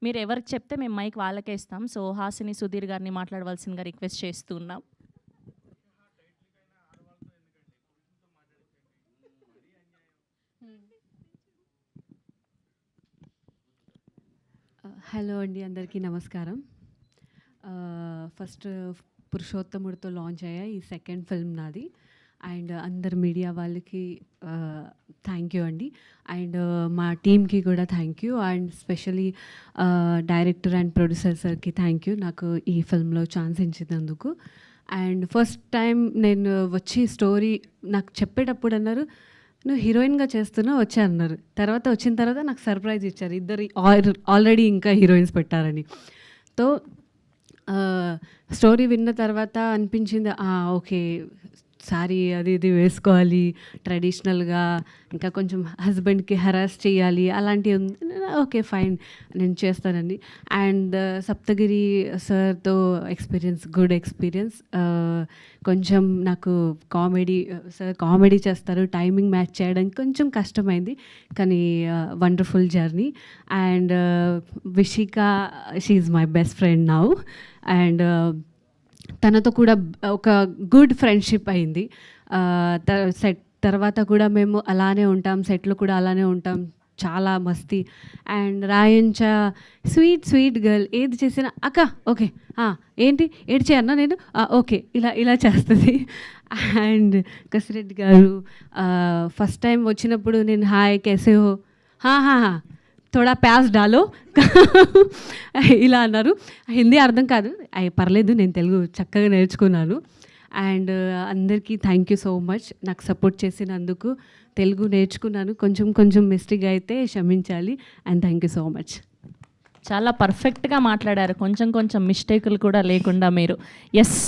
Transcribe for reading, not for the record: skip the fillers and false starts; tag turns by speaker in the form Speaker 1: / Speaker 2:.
Speaker 1: మీరు ఎవరికి చెప్తే మేము మైక్ వాళ్ళకే ఇస్తాం. సో హాసిని, సుధీర్ గారిని మాట్లాడవలసిందిగా రిక్వెస్ట్ చేస్తూ ఉన్నాం.
Speaker 2: హలో అండి, అందరికీ నమస్కారం. ఫస్ట్ పురుషోత్తముడితో లాంచ్ అయ్యా ఈ సెకండ్ ఫిల్మ్ నాది. అండ్ అందరు మీడియా వాళ్ళకి థ్యాంక్ యూ అండి. అండ్ మా టీమ్కి కూడా thank you. And specially director and producer సార్కి థ్యాంక్ యూ, నాకు ఈ ఫిల్మ్లో ఛాన్స్ ఇచ్చినందుకు. అండ్ ఫస్ట్ టైం నేను వచ్చి స్టోరీ నాకు చెప్పేటప్పుడు అన్నారు, నువ్వు హీరోయిన్గా చేస్తున్నా వచ్చా అన్నారు. వచ్చిన తర్వాత నాకు సర్ప్రైజ్ ఇచ్చారు, ఇద్దరు ఆల్రెడీ ఇంకా హీరోయిన్స్ పెట్టారని. తో స్టోరీ విన్న తర్వాత అనిపించింది, ఓకే సారీ అది ఇది వేసుకోవాలి ట్రెడిషనల్గా, ఇంకా కొంచెం హస్బెండ్కి హెరాస్ చేయాలి అలాంటివి ఉంది. ఓకే ఫైన్, నేను చేస్తానండి. అండ్ సప్తగిరి సార్తో గుడ్ ఎక్స్పీరియన్స్. కొంచెం నాకు సార్ కామెడీ చేస్తారు, టైమింగ్ మ్యాచ్ చేయడానికి కొంచెం కష్టమైంది, కానీ wonderful journey. And Vishika, she is my best friend now. And తనతో కూడా ఒక గుడ్ ఫ్రెండ్షిప్ అయింది. సెట్ తర్వాత కూడా మేము అలానే ఉంటాం, సెట్లో కూడా అలానే ఉంటాం, చాలా మస్తీ. అండ్ రాయంచ స్వీట్ గర్ల్, ఏది చేసినా అక్క ఓకే ఏంటి ఏడు చేయన్నా నేను ఓకే ఇలా చేస్తుంది. అండ్ కసిరెడ్డి గారు ఫస్ట్ టైం వచ్చినప్పుడు నేను హాయ్ कैसे हो, हाँ थोड़ा प्याज डालो ఇలా అన్నారు. హిందీ అర్థం కాదు, పర్లేదు, నేను తెలుగు చక్కగా నేర్చుకున్నాను. అండ్ అందరికీ థ్యాంక్ యూ సో మచ్, నాకు సపోర్ట్ చేసినందుకు. తెలుగు నేర్చుకున్నాను, కొంచెం మిస్టేక్ అయితే క్షమించాలి. And thank you so much.
Speaker 1: చాలా పర్ఫెక్ట్గా మాట్లాడారు, కొంచెం మిస్టేకులు కూడా లేకుండా మీరు. ఎస్.